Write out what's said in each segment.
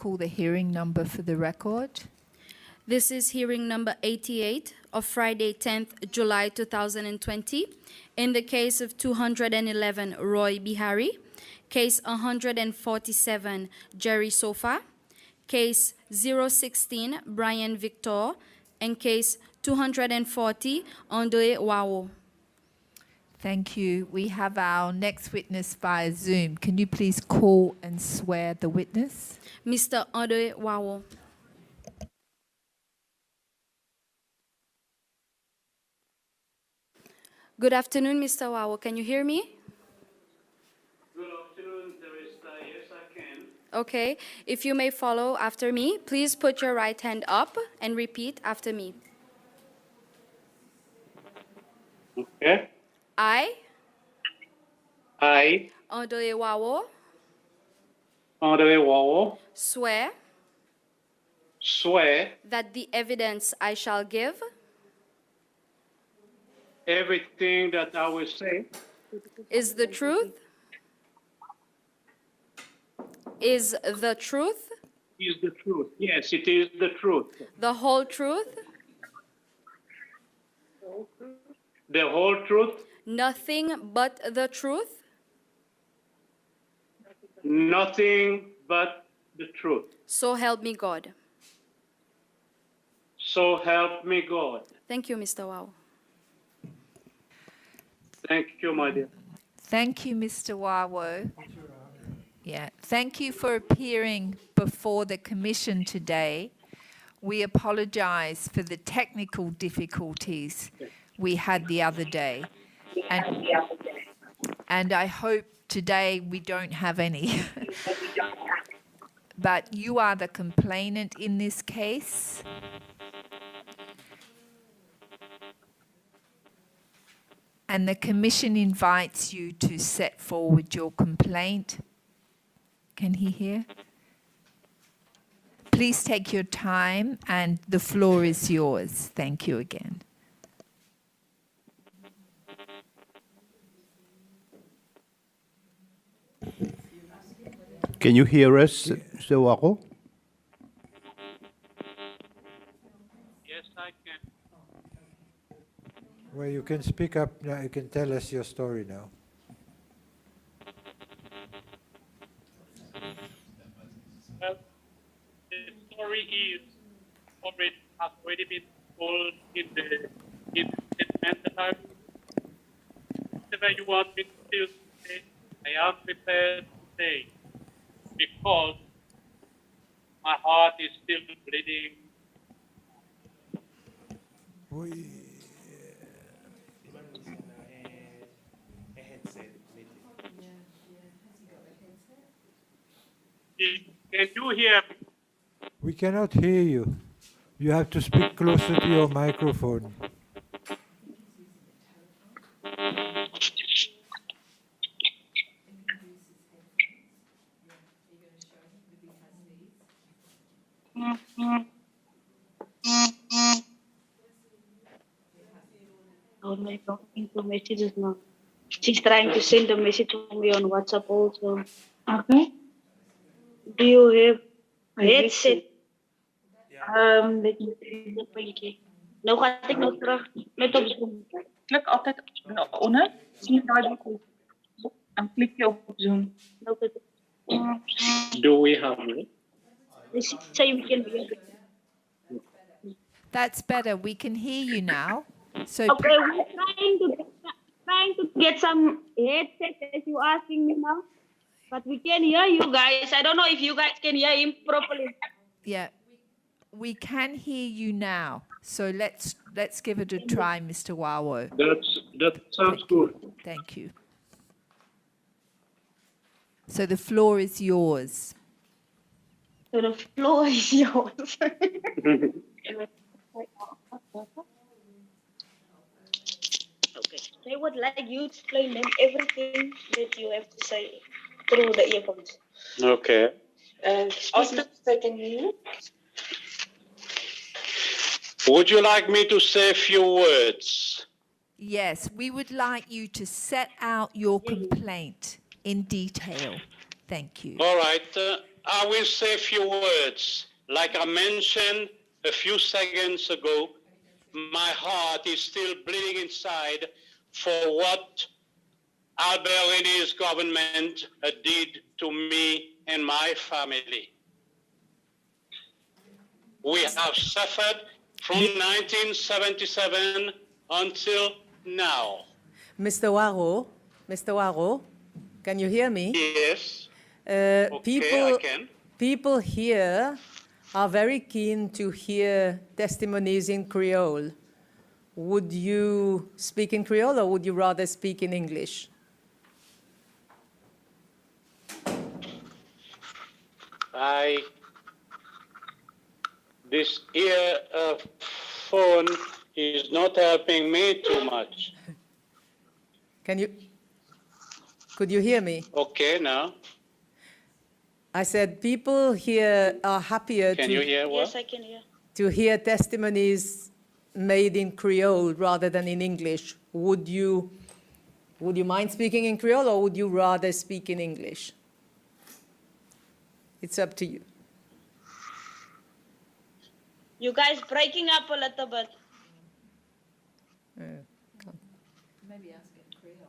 Call the hearing number for the record. This is hearing number 88 of Friday, 10th July 2020, in the case of 211 Roy Bihari, case 147 Jerry Sofa, case 016 Brian Victor, and case 240 Andre Wao. Thank you. We have our next witness via Zoom. Can you please call and swear the witness? Mr. Andre Wao. Good afternoon, Mr. Wao. Can you hear me? Good afternoon, Teresa. Yes, I can. Okay. If you may follow after me, please put your right hand up and repeat after me. Okay. I, Andre Wao, Andre Wao, swear swear that the evidence I shall give everything that I will say is the truth, is the truth, is the truth. Yes, it is the truth. the whole truth, The whole truth, nothing but the truth, nothing but the truth. so help me God. So help me God. Thank you, Mr. Wao. Thank you, my dear. Thank you, Mr. Wawo. Yeah, thank you for appearing before the commission today. We apologize for the technical difficulties we had the other day. And I hope today we don't have any. But you are the complainant in this case. And the commission invites you to set forward your complaint. Can he hear? Please take your time and the floor is yours. Thank you again. Can you hear us, Mr. Wako? Yes, I can. Well, you can speak up now. You can tell us your story now. Well, the story has already been told in the statement that I. Whatever you want me to say, I am prepared to say, because my heart is still bleeding. Can you hear me? We cannot hear you. You have to speak closer to your microphone. Oh my God, into messages now. She's trying to send a message to me on WhatsApp also. Okay. Do you have headset? Let me see. Nou gaat ik nog terug met op Zoom. Klik altijd onder. Sien je daar die en klik je op Zoom. Nou gaat ik. Do we have it? This say we can be. That's better. We can hear you now. So Okay, we're trying to get some headset as you asking me now. But we can hear you guys. I don't know if you guys can hear him properly. yeah, we can hear you now. So let's give it a try, Mr. Wawo. That sounds good. Thank you. So the floor is yours. So the floor is yours. Okay. They would like you to explain them everything that you have to say through the earphones. Okay. Also, Would you like me to say a few words? Yes, we would like you to set out your complaint in detail. Thank you. All right. I will say a few words. Like I mentioned a few seconds ago, my heart is still bleeding inside for what Albertini's government did to me and my family. We have suffered from 1977 until now. Mr. Waro, can you hear me? Yes. People, I can. people here are very keen to hear testimonies in Creole. Would you speak in Creole or would you rather speak in English? This earphone is not helping me too much. Could you hear me? Okay, now. I said people here are happier Can you hear what? Yes, I can hear. to hear testimonies made in Creole rather than in English. Would you mind speaking in Creole or would you rather speak in English? It's up to you. You guys breaking up a little bit. Maybe ask in Creole.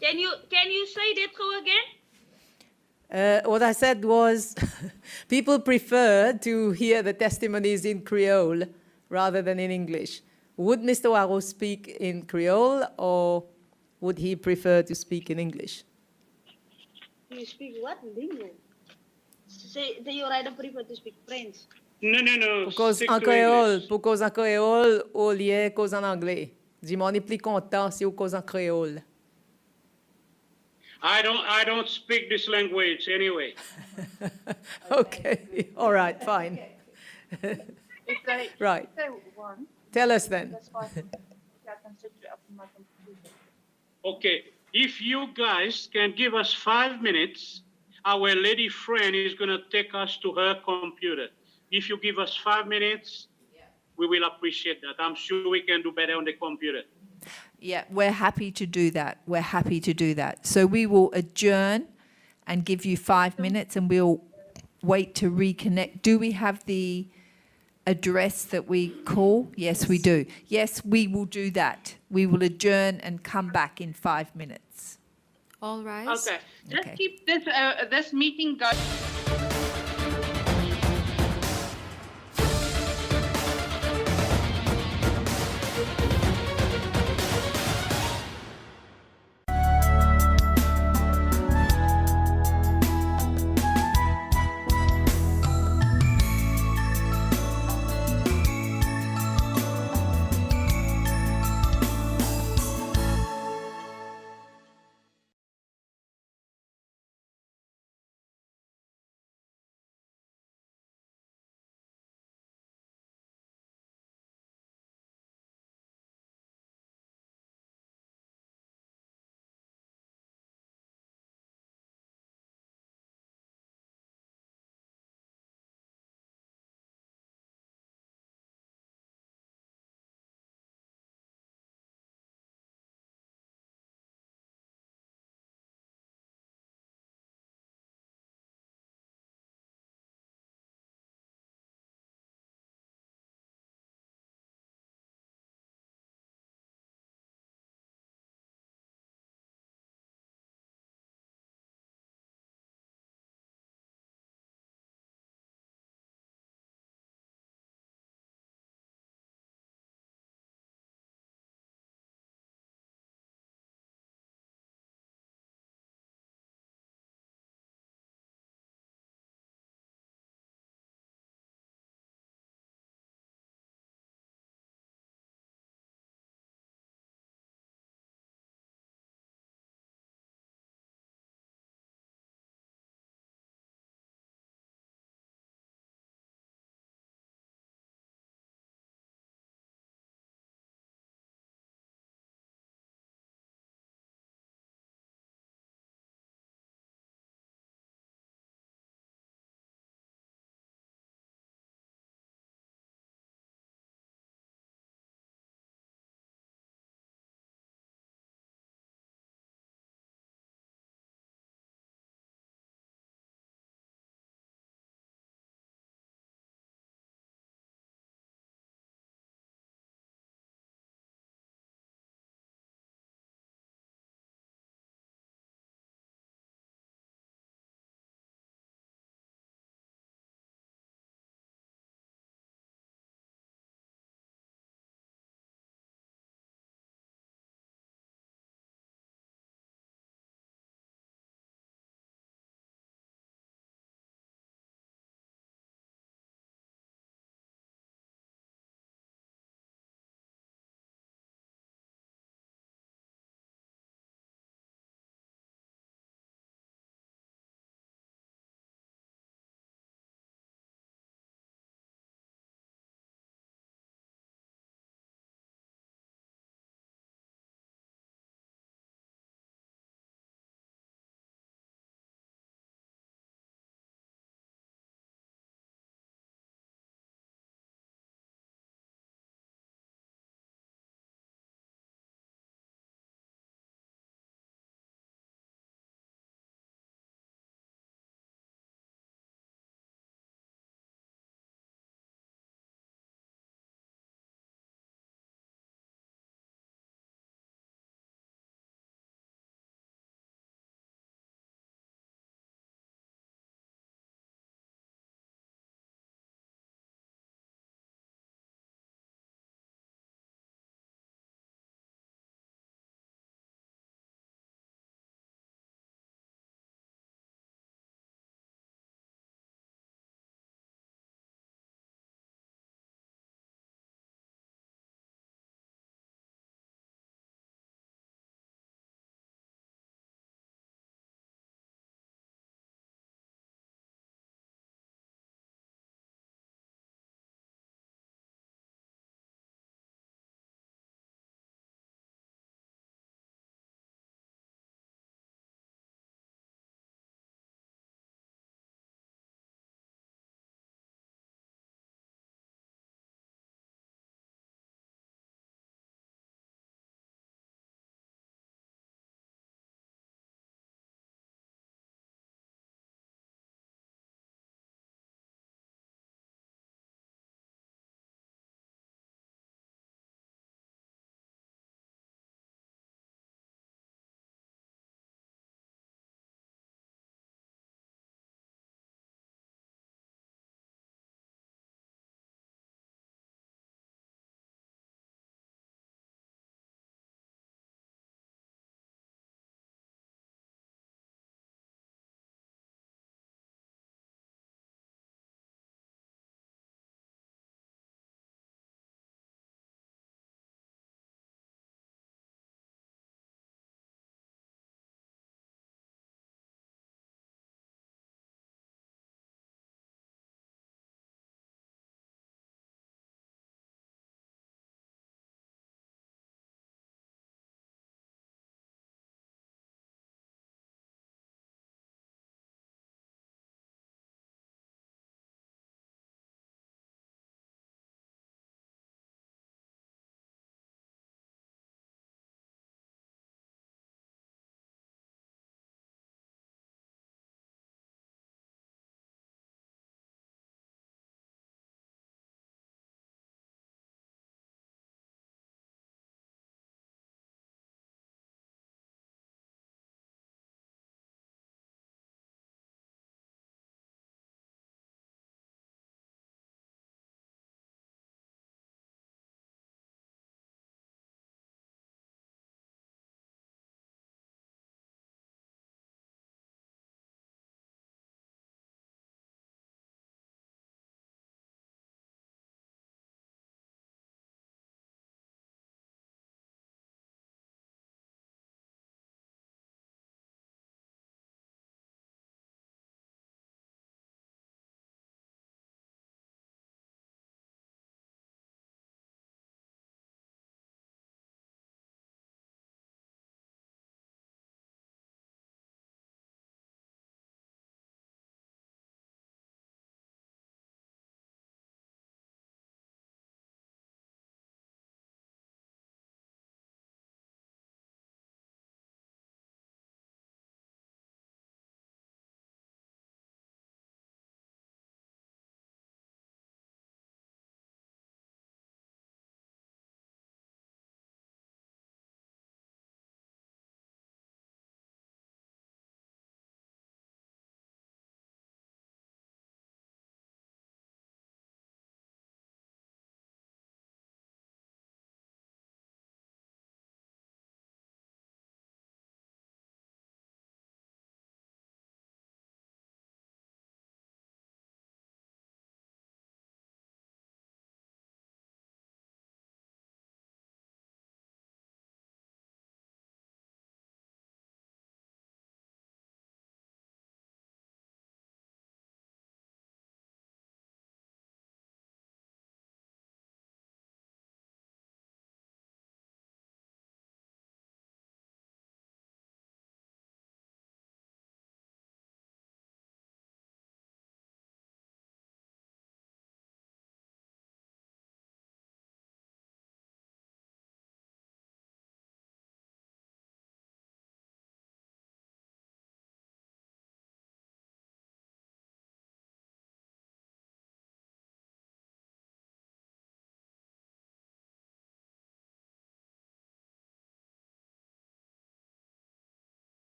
Can you say that go again? What I said was people prefer to hear the testimonies in Creole rather than in English. Would Mr. Waro speak in Creole or would he prefer to speak in English? You speak what? Lingo. Say, do you rather prefer to speak French? No. Because stick en to créole, English. because en créole, au lieu cause en anglais. Dis-moi, on est plus content si on cause en créole. I don't speak this language anyway. Okay, all right, fine. Right. If they want, Tell us then. that's fine. I can set you up on my computer. Okay, if you guys can give us 5 minutes, our lady friend is going to take us to her computer. If you give us 5 minutes, we will appreciate that. I'm sure we can do better on the computer. Yeah, we're happy to do that. We're happy to do that. So we will adjourn and give you 5 minutes and we'll wait to reconnect. Do we have the address that we call? Yes, we do. Yes, we will do that. We will adjourn and come back in 5 minutes. All rise. Okay, just Okay. keep this meeting going.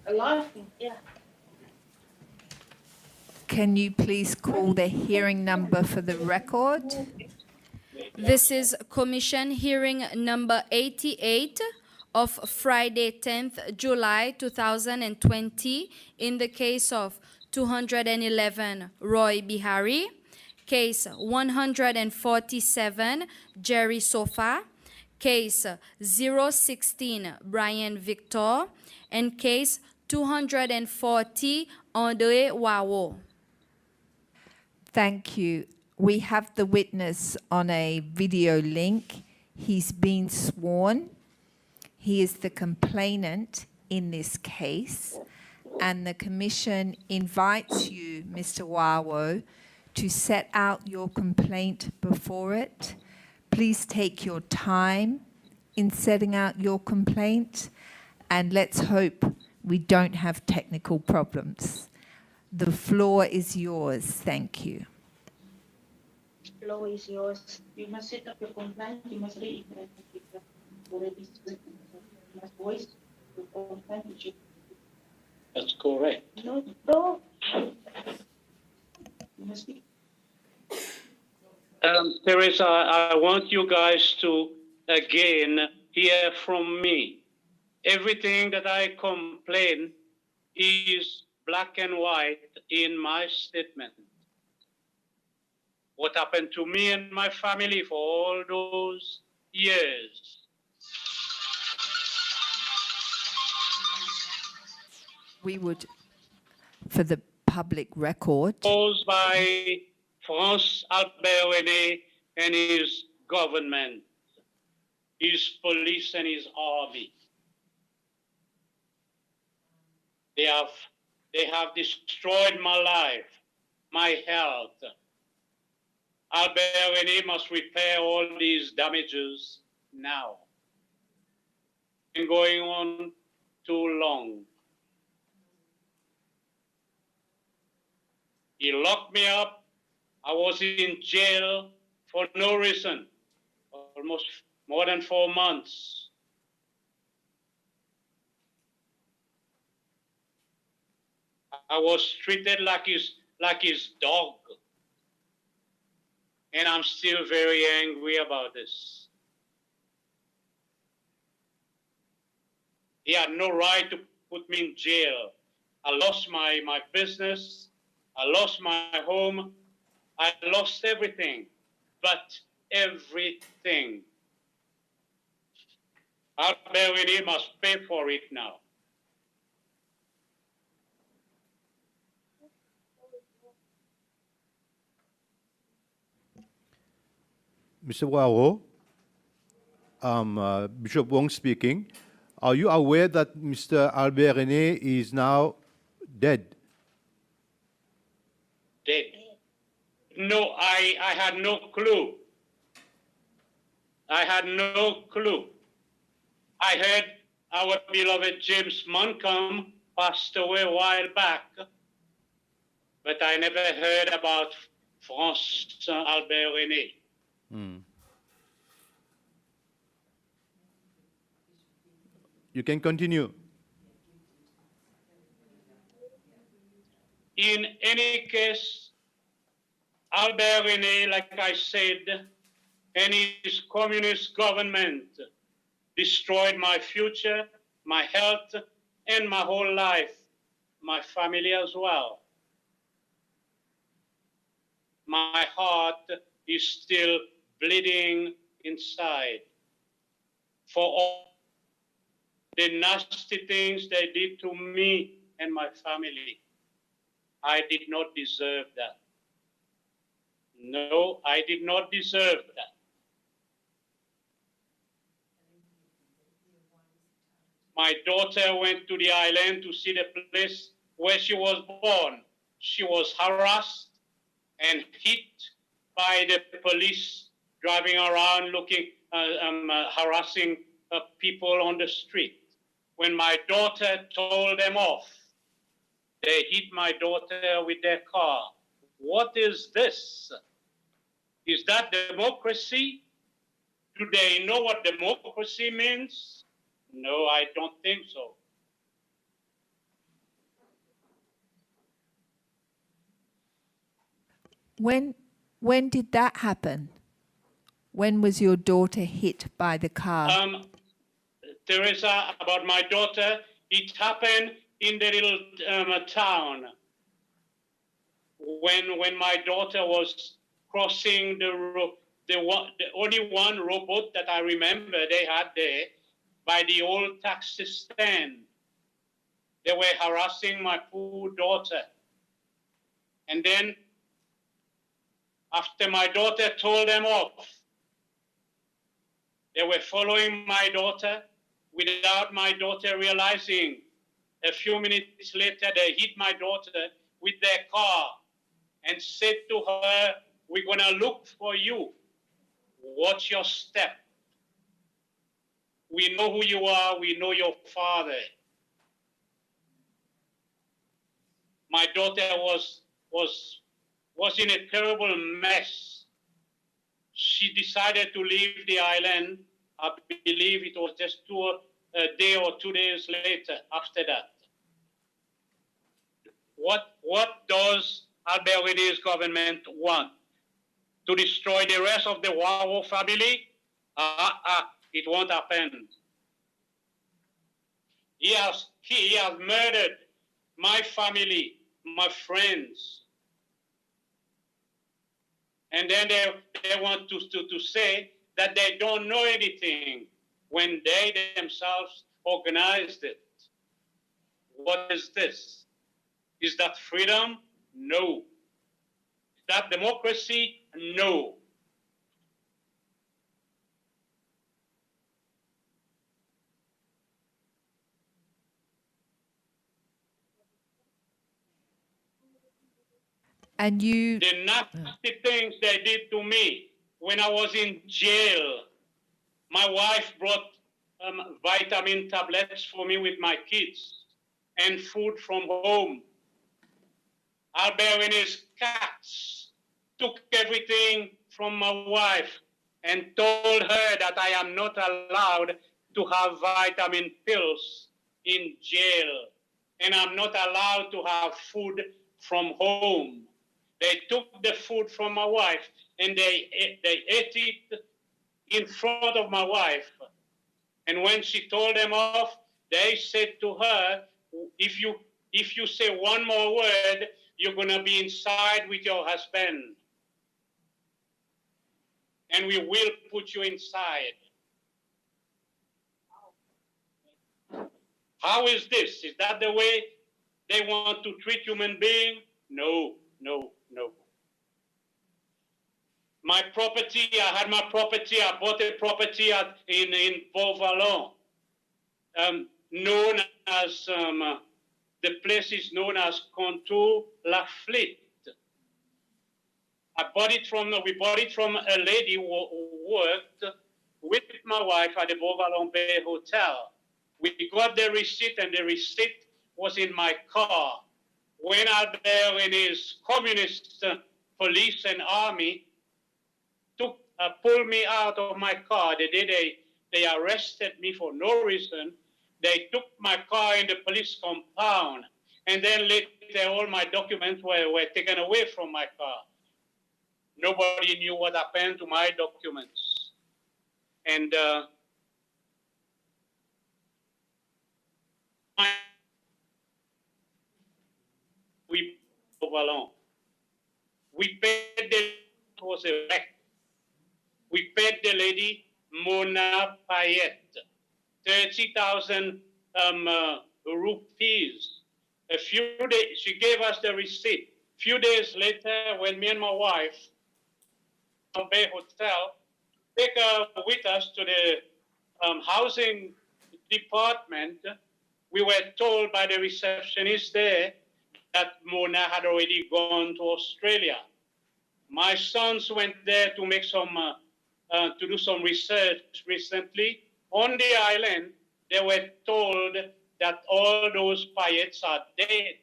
A lot. Yeah. Can you please call the hearing number for the record? This is Commission hearing number 88 of Friday, 10th July 2020 in the case of 211 Roy Bihari, case 147 Jerry Sofa, case 016 Brian Victor, and case 240 Andre Wawo. Thank you. We have the witness on a video link. He's been sworn. He is the complainant in this case, and the Commission invites you, Mr. Wawo, to set out your complaint before it. Please take your time in setting out your complaint, and let's hope we don't have technical problems. The floor is yours. Thank you. The floor is yours. You must set up your complaint. You must reiterate it. Already written. You must voice your complaint. That's correct. No. You must speak. Teresa, I want you guys to again hear from me. Everything that I complain is black and white in my statement. What happened to me and my family for all those years. We would, for the public record, Posed by France Albert René and his government, his police and his army. They have destroyed my life, my health. Albert René must repair all these damages now. Been going on too long. He locked me up. I was in jail for no reason, almost more than 4 months. I was treated like his dog. And I'm still very angry about this. He had no right to put me in jail. I lost my business. I lost my home. I lost everything, but everything. Albert René must pay for it now. Mr. Waro, Bishop Wong speaking. Are you aware that Mr. Albert René is now dead? Dead. No, I had no clue. I had no clue. I heard our beloved James Montcalm passed away a while back, but I never heard about France Albert René. You can continue. In any case, Albert René, like I said, and his communist government destroyed my future, my health, and my whole life, my family as well. My heart is still bleeding inside for all the nasty things they did to me and my family. I did not deserve that. No, I did not deserve that. My daughter went to the island to see the place where she was born. She was harassed and hit by the police driving around looking, harassing people on the street. When my daughter told them off, they hit my daughter with their car. What is this? Is that democracy? Do they know what democracy means? No, I don't think so. When did that happen? When was your daughter hit by the car? Teresa, about my daughter, it happened in the little town when my daughter was crossing the road. The only one robot that I remember they had there by the old taxi stand. They were harassing my poor daughter. And then after my daughter told them off, they were following my daughter without my daughter realizing. A few minutes later, they hit my daughter with their car and said to her, "We're gonna look for you. Watch your step. We know who you are. We know your father." My daughter was in a terrible mess. She decided to leave the island. I believe it was just a day or 2 days later after that. What does Albert René's government want? To destroy the rest of the Waro family? It won't happen. He has murdered my family, my friends. And then they want to say that they don't know anything when they themselves organized it. What is this? Is that freedom? No. Is that democracy? No. And you, The nasty things they did to me when I was in jail. My wife brought vitamin tablets for me with my kids and food from home. Albert René's cats took everything from my wife and told her that I am not allowed to have vitamin pills in jail, and I'm not allowed to have food from home. They took the food from my wife and they ate it in front of my wife. And when she told them off, they said to her, if you say one more word, you're gonna be inside with your husband. And we will put you inside. How is this? Is that the way they want to treat human beings? No, no, no. My property, I had my property, I bought a property in Port-Vallon, known as, the place is known as Contour La Fleet. We bought it from a lady who worked with my wife at the Port-Vallon Bay Hotel. We got the receipt and the receipt was in my car. When Albert René's communist police and army pulled me out of my car, the day they arrested me for no reason, they took my car in the police compound, and then later all my documents were taken away from my car. Nobody knew what happened to my documents. And we paid was a wreck. We paid the lady Mona Payette 30,000 rupees. A few days, she gave us the receipt. A few days later, when me and my wife Bay Hotel take her with us to the housing department, we were told by the receptionist there that Mona had already gone to Australia. My sons went there to make to do some research recently. On the island, they were told that all those Payettes are dead.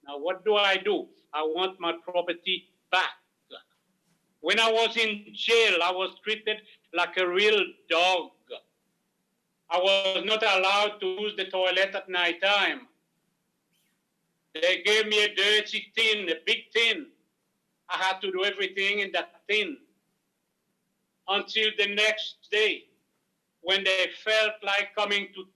Now, what do? I want my property back. When I was in jail, I was treated like a real dog. I was not allowed to use the toilet at night time. They gave me a dirty tin, a big tin. I had to do everything in that tin until the next day when they felt like coming to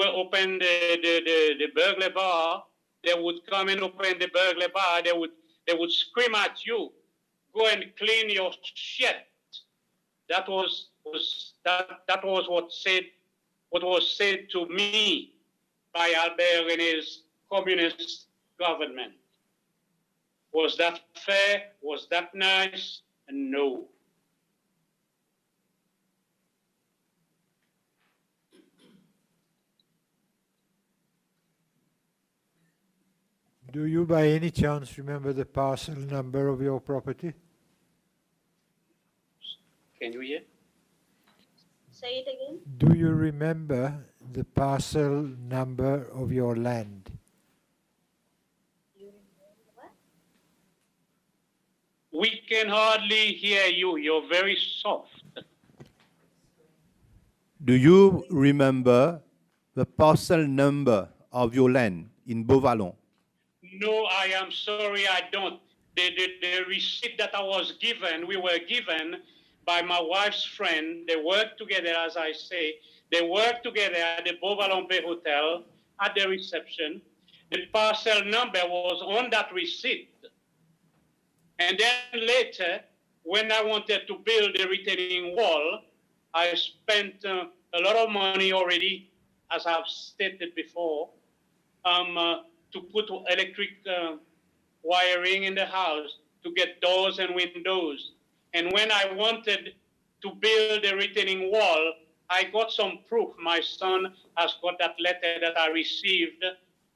open the burglar bar. They would come and open the burglar bar. They would scream at you, "Go and clean your shit." That was what was said to me by Albert René's communist government. Was that fair? Was that nice? No. Do you by any chance remember the parcel number of your property? Can you hear? Say it again. Do you remember the parcel number of your land? We can hardly hear you. You're very soft. Do you remember the parcel number of your land in Beauvallon? No, I am sorry, I don't. The receipt that we were given by my wife's friend, they worked together, as I say, they worked together at the Beauvallon Bay Hotel at the reception. The parcel number was on that receipt. And then later, when I wanted to build a retaining wall, I spent a lot of money already, as I've stated before, to put electric wiring in the house, to get doors and windows. And when I wanted to build a retaining wall, I got some proof. My son has got that letter that I received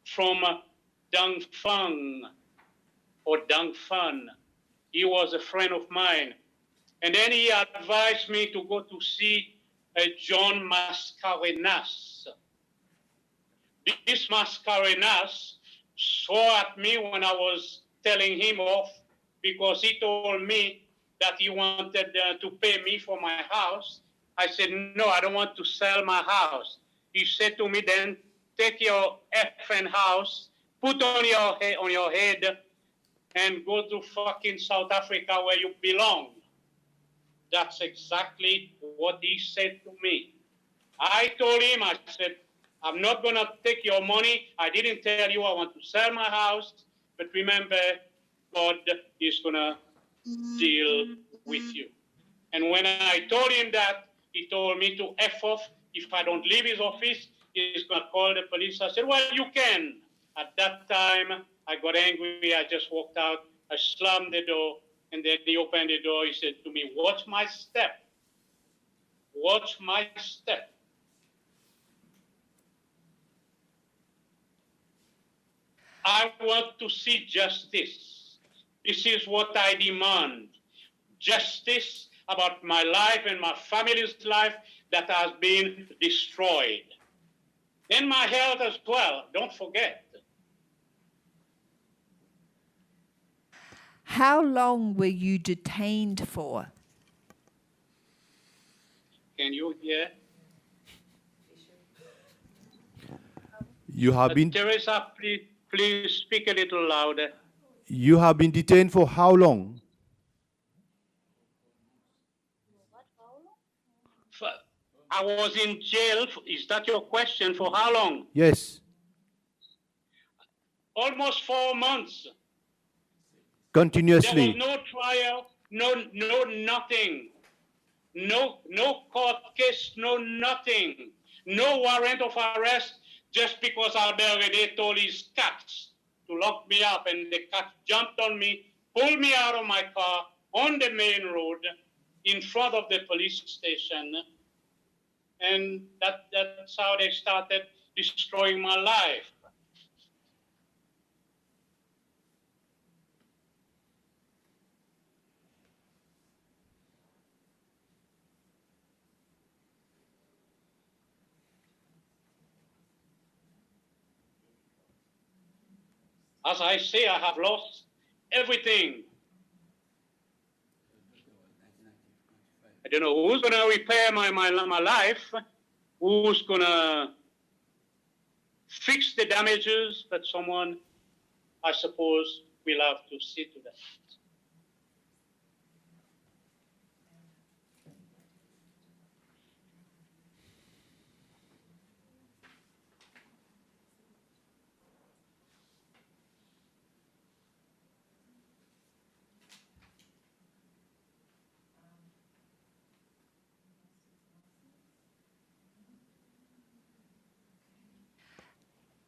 from Dang Fang or Dang Fan. He was a friend of mine. And then he advised me to go to see John Mascarenas. This Mascarenas swore at me when I was telling him off because he told me that he wanted to pay me for my house. I said, no, I don't want to sell my house. He said to me then, take your effing house, put on your head, and go to fucking South Africa where you belong. That's exactly what he said to me. I told him, I said, I'm not going to take your money. I didn't tell you I want to sell my house. But remember, God is going to deal with you. And when I told him that, he told me to F off. If I don't leave his office, he's going to call the police. I said, well, you can. At that time, I got angry. I just walked out. I slammed the door. And then he opened the door. He said to me, watch my step. Watch my step. I want to see justice. This is what I demand. Justice about my life and my family's life that has been destroyed. And my health as well, don't forget. How long were you detained for? Can you hear? You have been Teresa, please speak a little louder. you have been detained for how long? I was in jail. Is that your question? For how long? Yes. Almost 4 months. There Continuously. was no trial, no nothing. No court case, no nothing. No warrant of arrest just because Albert René told his cats to lock me up, and the cat jumped on me, pulled me out of my car on the main road in front of the police station. And that's how they started destroying my life. As I say, I have lost everything. I don't know who's going to repair my life, who's going to fix the damages, but someone, I suppose, will have to see to that.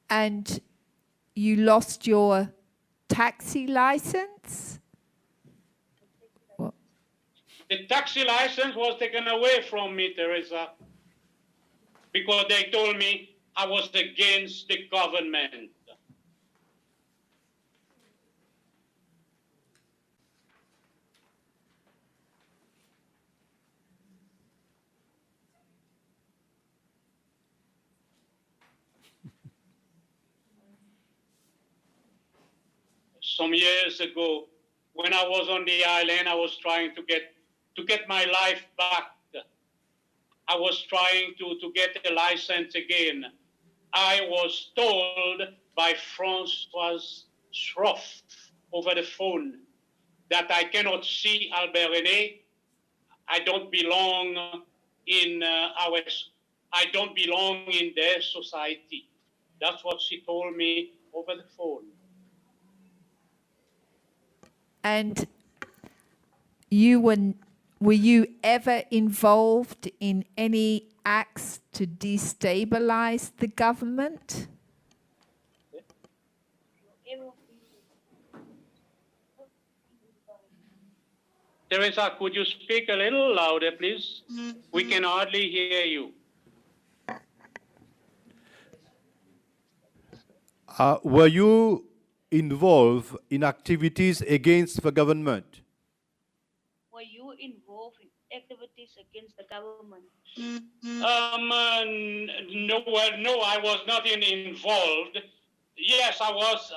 And you lost your taxi license? What? The taxi license was taken away from me, Teresa, because they told me I was against the government. Some years ago, when I was on the island, I was trying to get my life back. I was trying to get a license again. I was told by François Schroff over the phone that I cannot see Albert René. I don't belong in I don't belong in their society. That's what she told me over the phone. And were you ever involved in any acts to destabilize the government? Teresa, could you speak a little louder, please? We can hardly hear you. Were you involved in activities against the government? Were you involved in activities against the government? No, I was not involved. Yes, I was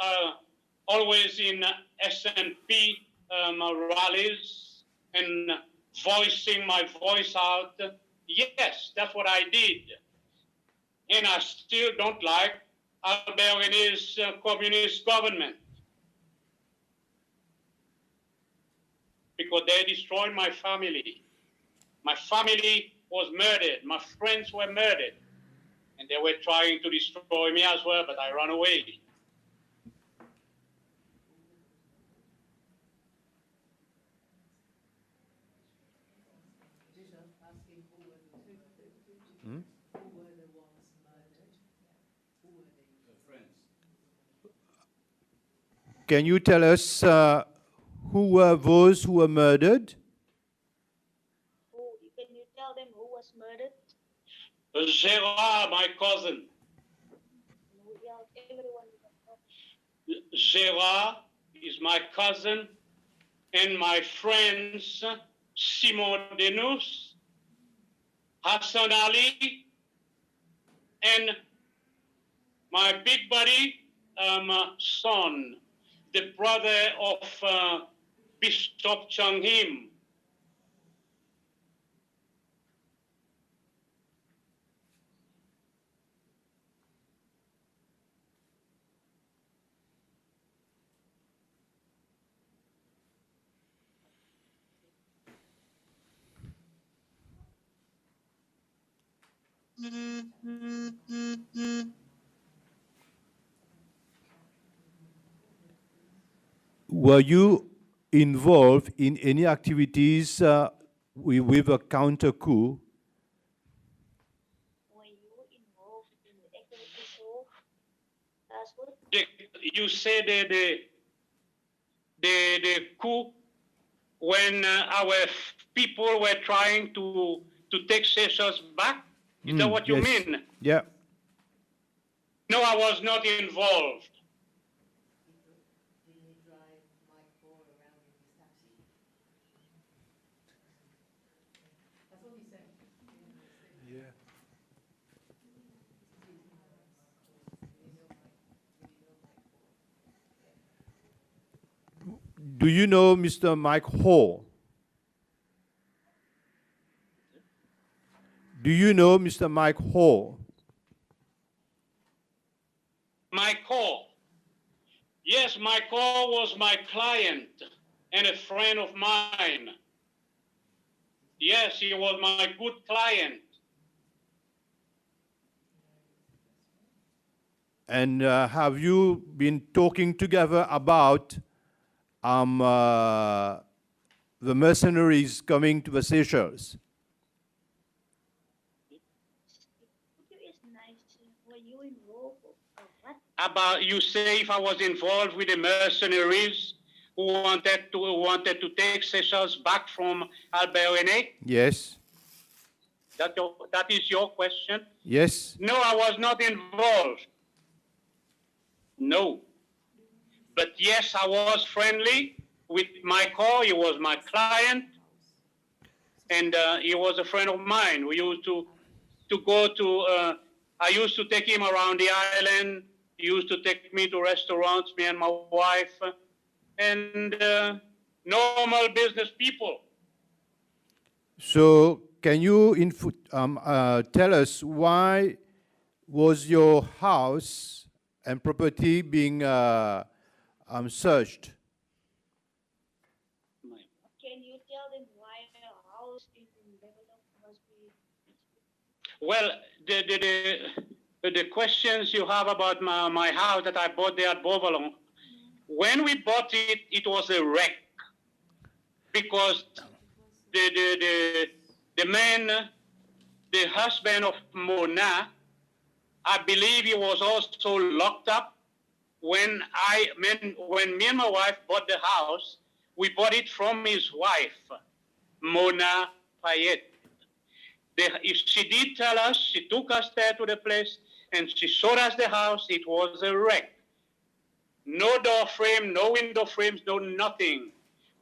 always in SNP rallies and voicing my voice out. Yes, that's what I did. And I still don't like Albert René's communist government, because they destroyed my family. My family was murdered. My friends were murdered. And they were trying to destroy me as well, but I ran away. Can you tell us who were those who were murdered? Can you tell them who was murdered? Gérard, my cousin. Gérard is my cousin, and my friends Simon Denous, Hassan Ali, and my big buddy son, the brother of Bishop Chung Him. Were you involved in any activities with a counter coup? Were you involved in the activities of You said the coup when our people were trying to take Seychelles back? Is that what you Yes. mean? Yeah. No, I was not involved. Do you know Mr. Mike Ho? Do you know Mr. Mike Ho? Michael. Yes, Michael was my client and a friend of mine. Yes, he was my good client. And have you been talking together about the mercenaries coming to the Seychelles? Could you Were you involved or what? About, you say if I was involved with the mercenaries who wanted to take Seychelles back from Albert Rene? Yes. That is your question? Yes. No, I was not involved. No. But yes, I was friendly with Michael. He was my client, and he was a friend of mine. We used to go to, I used to take him around the island. He used to take me to restaurants, me and my wife, and normal business people. So can you tell us why was your house and property being searched? Can you tell them why a house is in development must be? Well, the questions you have about my house that I bought there at Beauvalon, when we bought it, it was a wreck because the man, the husband of Mona, I believe he was also locked up. When me and my wife bought the house, we bought it from his wife, Mona Payet. She did tell us, she took us there to the place, and she showed us the house. It was a wreck. No door frame, no window frames, no nothing.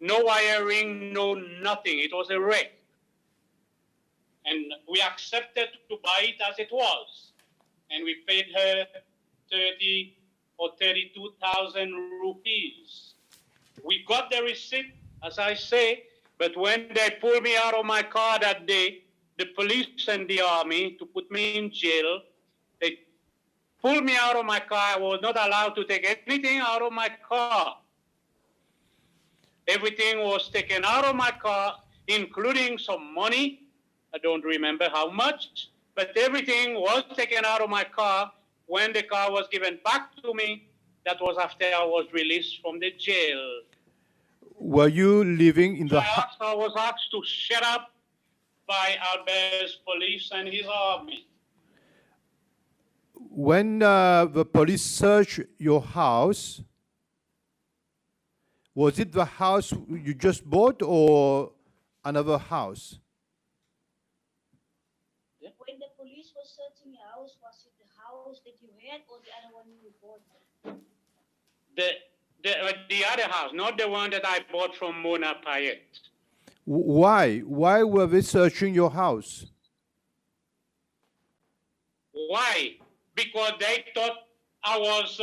No wiring, no nothing. It was a wreck. And we accepted to buy it as it was. And we paid her 30 or 32,000 rupees. We got the receipt, as I say, but when they pulled me out of my car that day, the police and the army to put me in jail, they pulled me out of my car. I was not allowed to take anything out of my car. Everything was taken out of my car, including some money. I don't remember how much, but everything was taken out of my car. When the car was given back to me, that was after I was released from the jail. Were you living in the I was asked to shut up by Albert's police and his army. when the police searched your house? Was it the house you just bought or another house? When the police was searching your house, was it the house that you had or the other one you bought? The other house, not the one that I bought from Mona Payet. Why? Why were they searching your house? Why? Because they thought I was,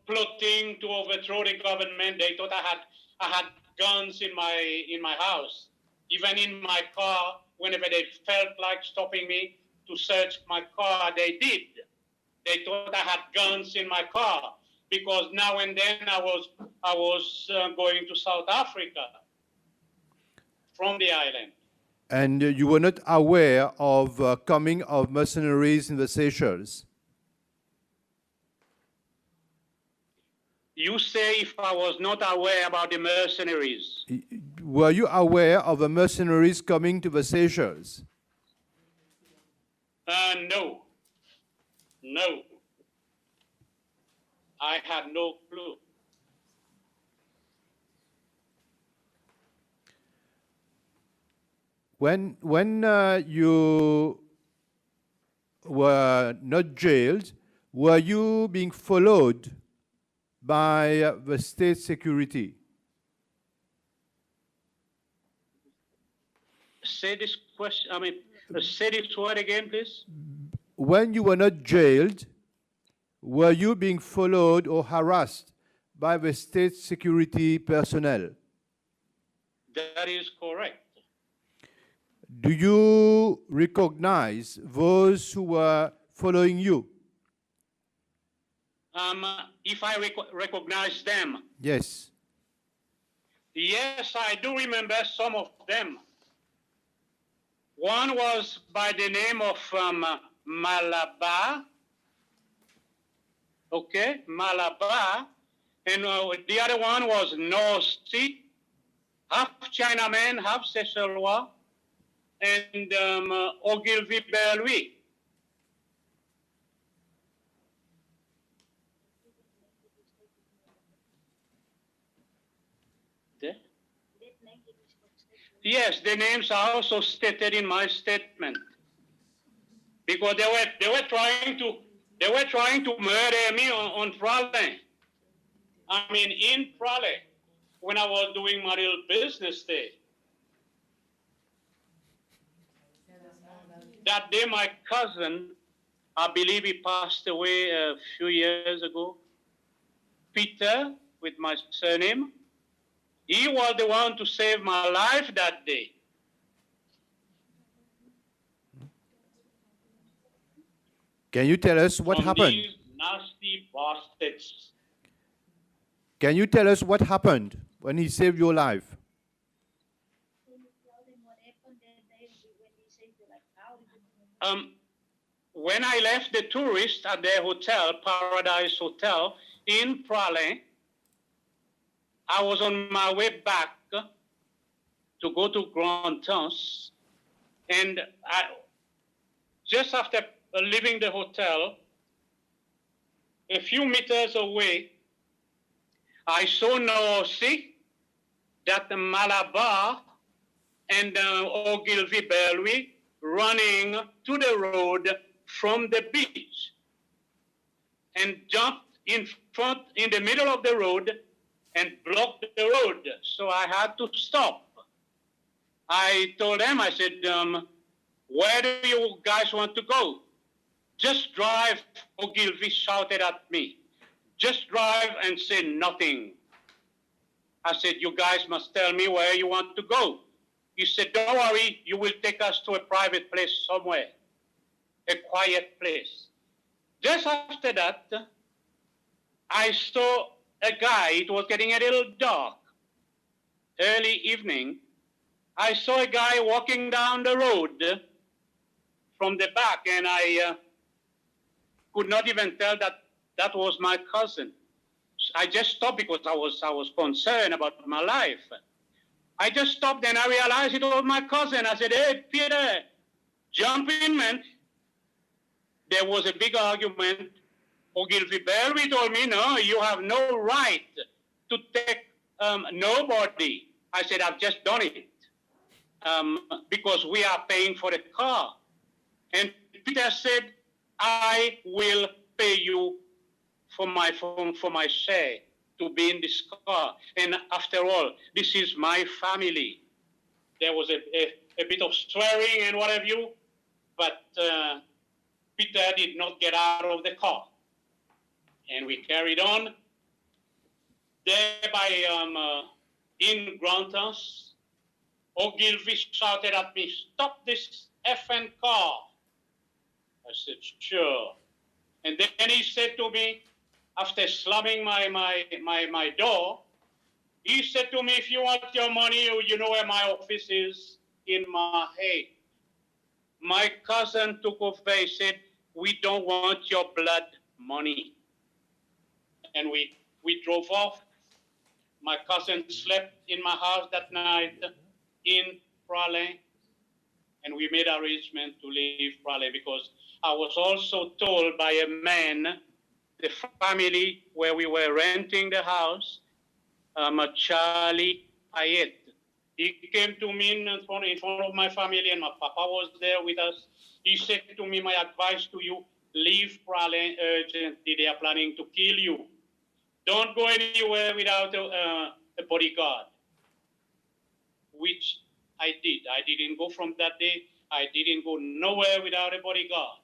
plotting to overthrow the government. They thought I had guns in my house. Even in my car, whenever they felt like stopping me to search my car, they did. They thought I had guns in my car because now and then I was going to South Africa from the island. And you were not aware of coming of mercenaries in the Seychelles? You say if I was not aware about the mercenaries. Were you aware of the mercenaries coming to the Seychelles? No. No. I had no clue. When you were not jailed, were you being followed by the state security? Say this question, say this word again, please. When you were not jailed, were you being followed or harassed by the state security personnel? That is correct. Do you recognize those who were following you? If I recognize them. Yes. Yes, I do remember some of them. One was by the name of Malabar. Okay, Malabar. And the other one was Nosti, half Chinaman, half Seychellois, and Ogilvy Berlui. Yes, the names are also stated in my statement. Because they were trying to murder me on Friday. I mean, in Prale, when I was doing my little business there. That day, my cousin, I believe he passed away a few years ago, Peter, with my surname, he was the one to save my life that day. Can you tell us what From happened? these nasty bastards. Can you tell us what happened when he saved your life? When I left the tourists at their hotel, Paradise Hotel in Prale, I was on my way back to go to Grand Tens, and just after leaving the hotel, a few meters away, I saw Naosi, that Malabar, and Ogilvy Belwy running to the road from the beach and jumped in the middle of the road and blocked the road. So I had to stop. I told them, I said, where do you guys want to go? Just drive, Ogilvy shouted at me. Just drive and say nothing. I said, you guys must tell me where you want to go. He said, don't worry, you will take us to a private place somewhere, a quiet place. Just after that, I saw a guy, it was getting a little dark, early evening. I saw a guy walking down the road from the back, and I could not even tell that that was my cousin. I just stopped because I was concerned about my life. I just stopped and I realized it was my cousin. I said, hey, Peter, jump in, man. There was a big argument. Ogilvy Belwy told me, no, you have no right to take nobody. I said, I've just done it because we are paying for the car. And Peter said, I will pay you for my share to be in this car. And after all, this is my family. There was a bit of swearing and what have you, but Peter did not get out of the car. And we carried on. There by in Grantons, Ogilvy shouted at me, stop this effing car. I said, sure. And then he said to me, after slamming my door, he said to me, if you want your money, you know where my office is, in Mahé. My cousin took over, he said, we don't want your blood money. And we drove off. My cousin slept in my house that night in Prale, and we made arrangement to leave Prale because I was also told by a man, the family where we were renting the house, Charlie Payet. He came to me in front of my family, and my papa was there with us. He said to me, my advice to you, leave Prale urgently. They are planning to kill you. Don't go anywhere without a bodyguard, which I did. I didn't go from that day. I didn't go nowhere without a bodyguard.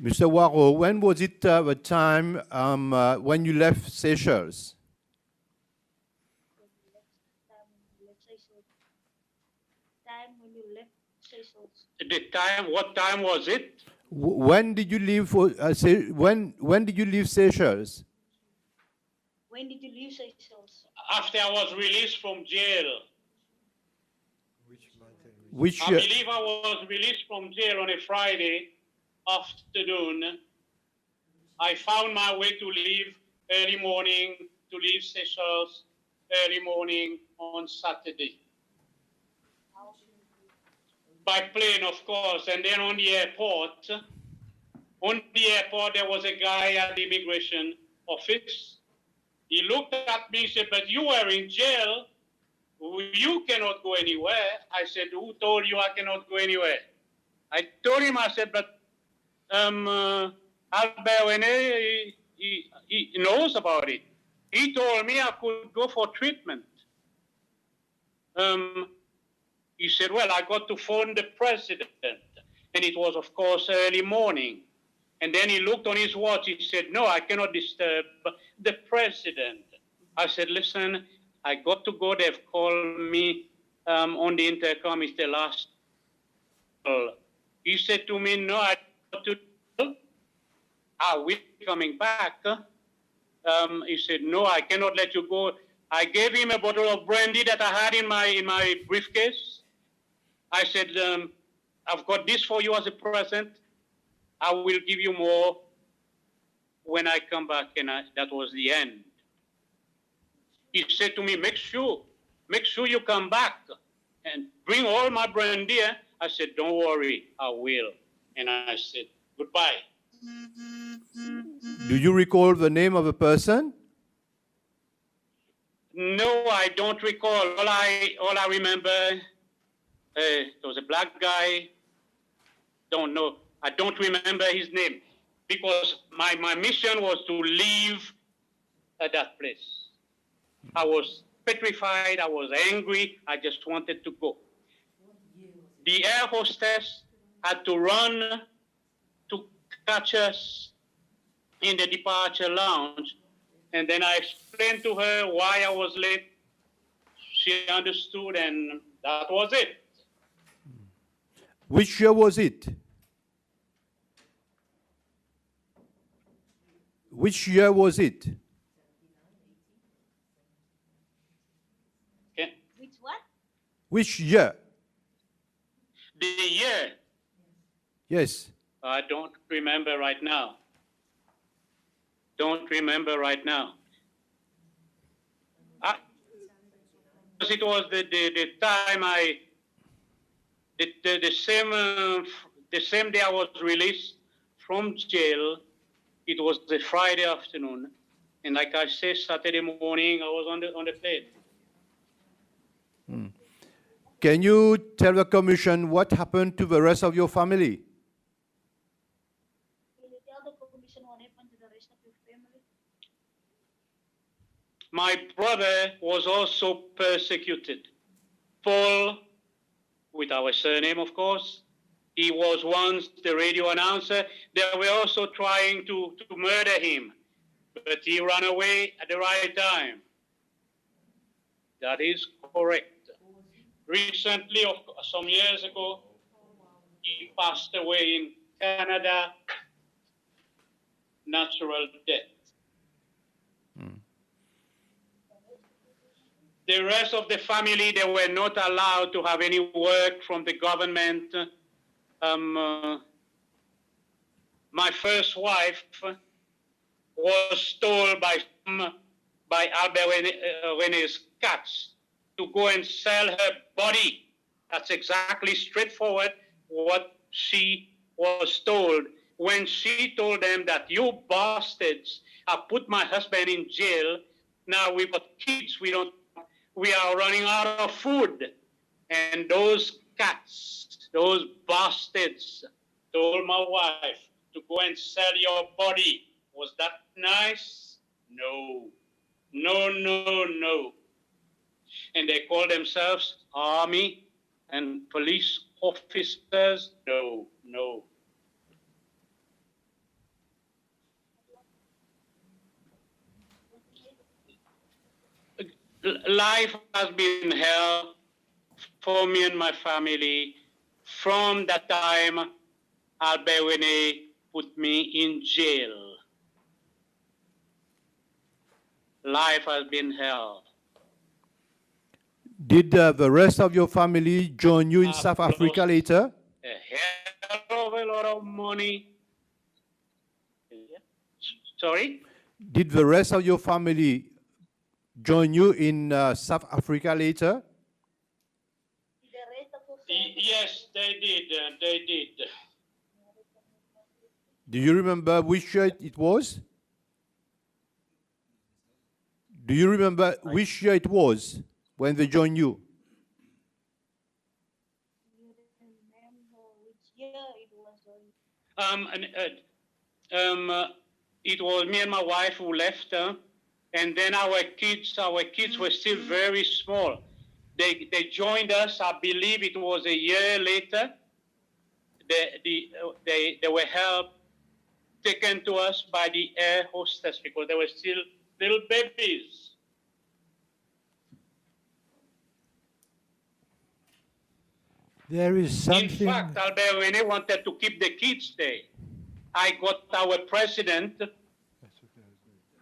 Mr. Waro, when was it the time when you left Seychelles? Time when you left Seychelles. The time, what time was it? When did you leave for when did you leave Seychelles? When did you leave Seychelles? After I was released from jail. Which I believe I was released from jail on a Friday afternoon. I found my way to leave early morning, to leave Seychelles early morning on Saturday. By plane, of course, and then on the airport, there was a guy at the immigration office. He looked at me and said, but you were in jail. You cannot go anywhere. I said, who told you I cannot go anywhere? I told him, I said, but Albert, he knows about it. He told me I could go for treatment. He said, well, I got to phone the president. And it was, of course, early morning. And then he looked on his watch. He said, no, I cannot disturb the president. I said, listen, I got to go. They've called me on the intercom. It's the last call. He said to me, no, I got to are we coming back? He said, no, I cannot let you go. I gave him a bottle of brandy that I had in my briefcase. I said, I've got this for you as a present. I will give you more when I come back. And that was the end. He said to me, make sure you come back and bring all my brandy. I said, don't worry, I will. And I said, goodbye. Do you recall the name of a person? No, I don't recall. All I remember, there was a black guy. Don't know. I don't remember his name because my mission was to leave that place. I was petrified. I was angry. I just wanted to go. The air hostess had to run to catch us in the departure lounge. And then I explained to her why I was late. She understood, and that was it. Which year was it? Which year was it? Okay. Which what? Which year? The year, Yes. I don't remember right now. Don't remember right now. It was the time the same day I was released from jail. It was the Friday afternoon, and like I said, Saturday morning I was on the plane. Can you tell the commission what happened to the rest of your family? Can you tell the commission what happened to the rest of your family? My brother was also persecuted. Paul, with our surname, of course. He was once the radio announcer. They were also trying to murder him, but he ran away at the right time. That is correct. Recently, some years ago, he passed away in Canada, natural death. The rest of the family, they were not allowed to have any work from the government. My first wife was stole by Albert René's cats to go and sell her body. That's exactly straightforward what she was told. When she told them that you bastards have put my husband in jail, now we've got kids, we are running out of food. And those cats, those bastards told my wife to go and sell your body. Was that nice? No. No, no, no. And they call themselves army and police officers? No, no. Life has been hell for me and my family from that time Albert René put me in jail. Life has been hell. Did the rest of your family join you in South Africa later? A hell of a lot of money. Sorry? Did the rest of your family join you in South Africa later? Yes, they did. They did. Do you remember which year it was? Do you remember which year it was when they joined you? It was me and my wife who left, and then our kids were still very small. They joined us. I believe it was a year later. They were helped, taken to us by the air hostess because they were still little babies. There is In something. fact, Albert Rene wanted to keep the kids there. I got our president,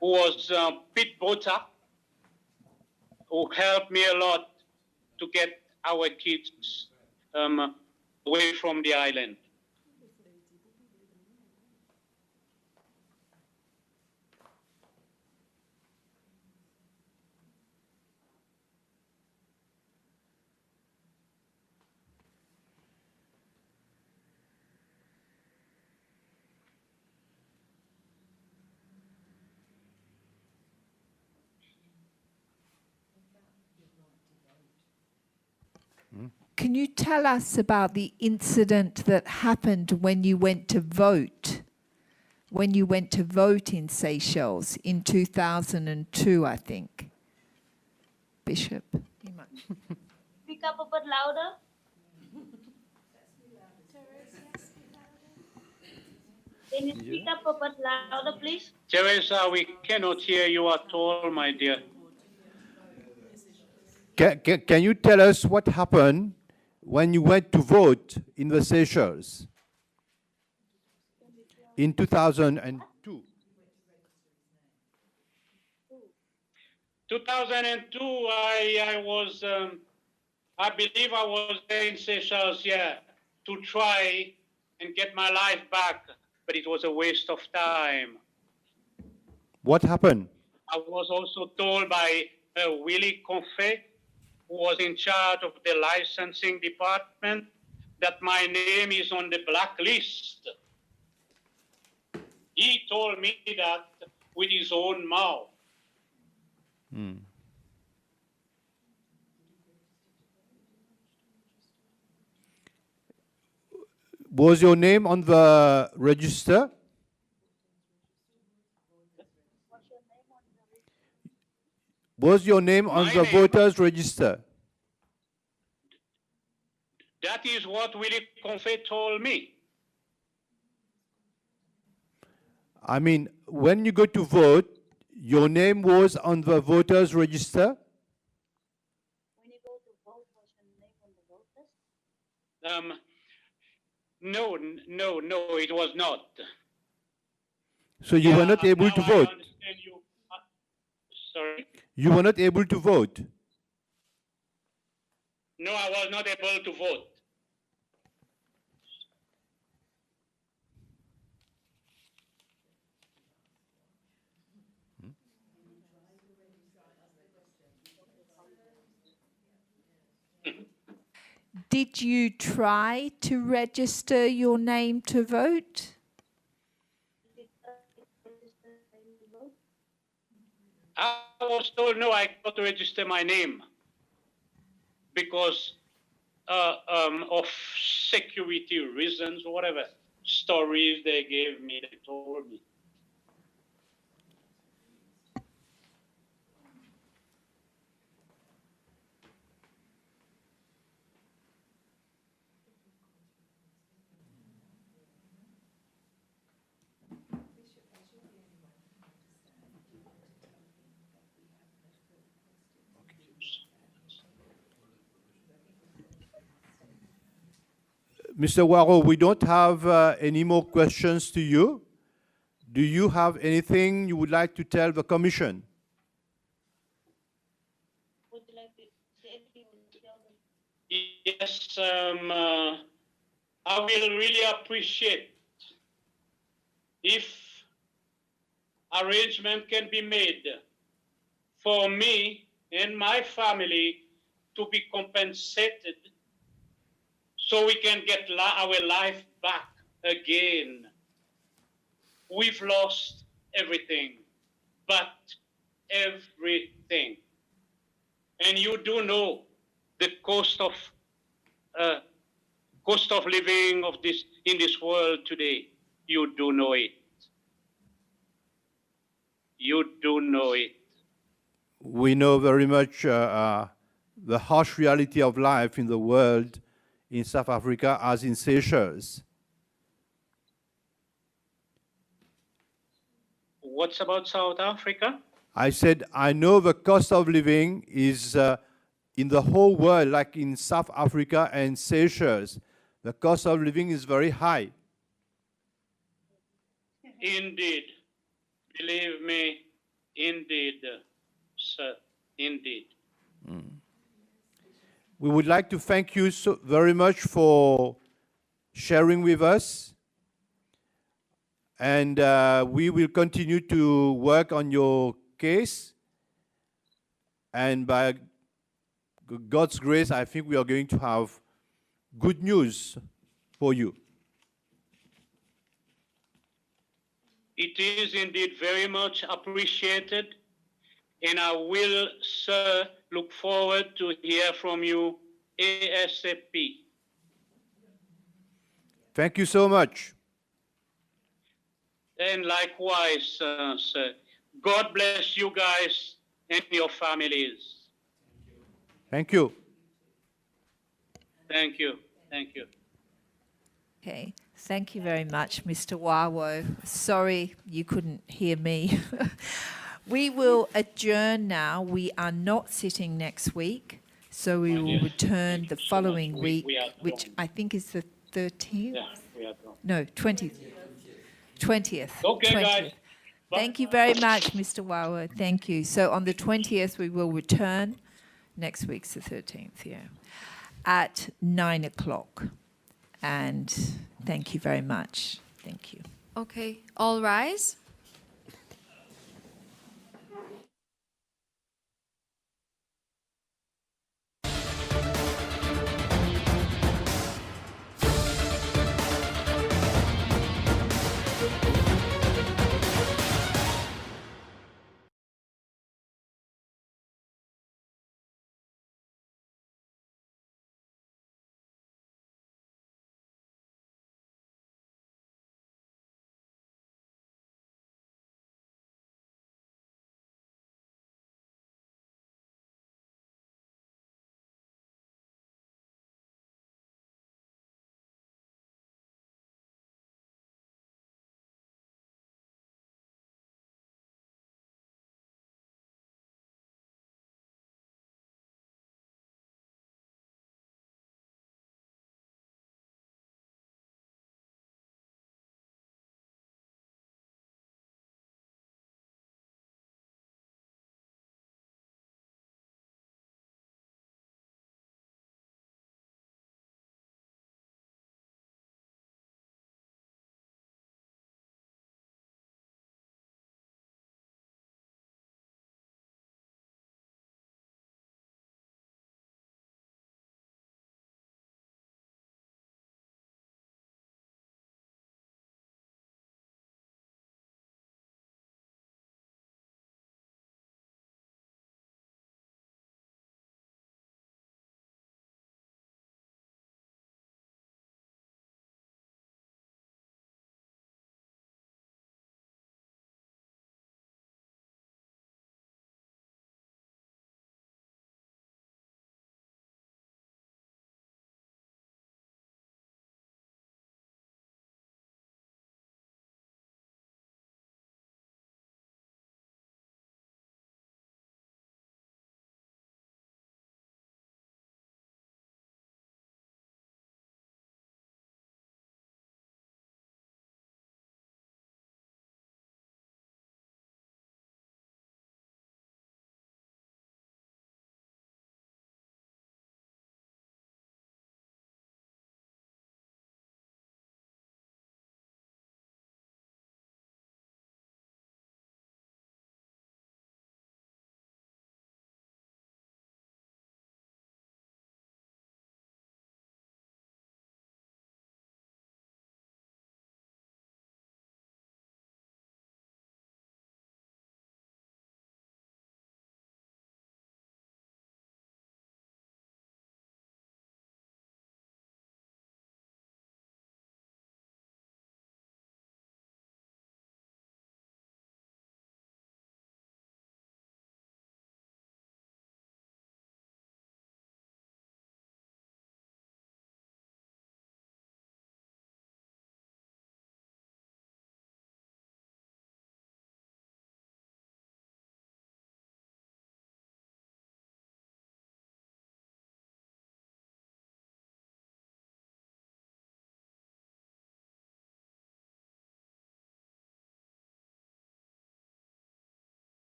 who was Pete Bota, who helped me a lot to get our kids away from the island. Can you tell us about the incident that happened when you went to vote? When you went to vote in Seychelles in 2002, I think. Bishop. You might. Speak up a bit louder. Can you speak up a bit louder, please? Teresa, we cannot hear you at all, my dear. Can you tell us what happened when you went to vote in the Seychelles in 2002? 2002, I was, I believe I was there in Seychelles, yeah, to try and get my life back, but it was a waste of time. What happened? I was also told by Willie Confet, who was in charge of the licensing department, that my name is on the blacklist. He told me that with his own mouth. Was your name on the register? Was your name on My the name? voters' register? That is what Willie Confet told me. I mean, when you go to vote, your name was on the voters' register? When you go to vote, was your name on the voters? No, it was not. So you were Yeah, not able to now I vote? understand you. Sorry? You were not able to vote? No, I was not able to vote. Did you try to register your name to vote? I was told, no, I got to register my name because of security reasons or whatever stories they gave me, they told me. Mr. Waro, we don't have any more questions to you. Do you have anything you would like to tell the Commission? Would you like to say anything to tell them? Yes, I will really appreciate if arrangement can be made for me and my family to be compensated so we can get our life back again. We've lost everything, but everything. And you do know the cost of living of this in this world today. You do know it. You do know it. We know very much the harsh reality of life in the world, in South Africa as in Seychelles. What's about South Africa? I said, I know the cost of living is in the whole world, like in South Africa and Seychelles. The cost of living is very high. Indeed. Believe me, indeed, sir, indeed. We would like to thank you so very much for sharing with us. And we will continue to work on your case. And by God's grace, I think we are going to have good news for you. It is indeed very much appreciated, and I will, sir, look forward to hear from you ASAP. Thank you so much. And likewise, sir, God bless you guys and your families. Thank you. Thank you. Thank you. Okay, thank you very much, Mr. Wawo. Sorry you couldn't hear me. We will adjourn now. We are not sitting next week, so we will return the following week, which I think is the 13th? Yeah, we are done. No, 20th. 20th. Okay, 20th. guys. Thank you very much, Mr. Wawo. Thank you. So on the 20th, we will return. Next week's the 13th, yeah, at 9 o'clock. And thank you very much. Thank you. Okay, all rise.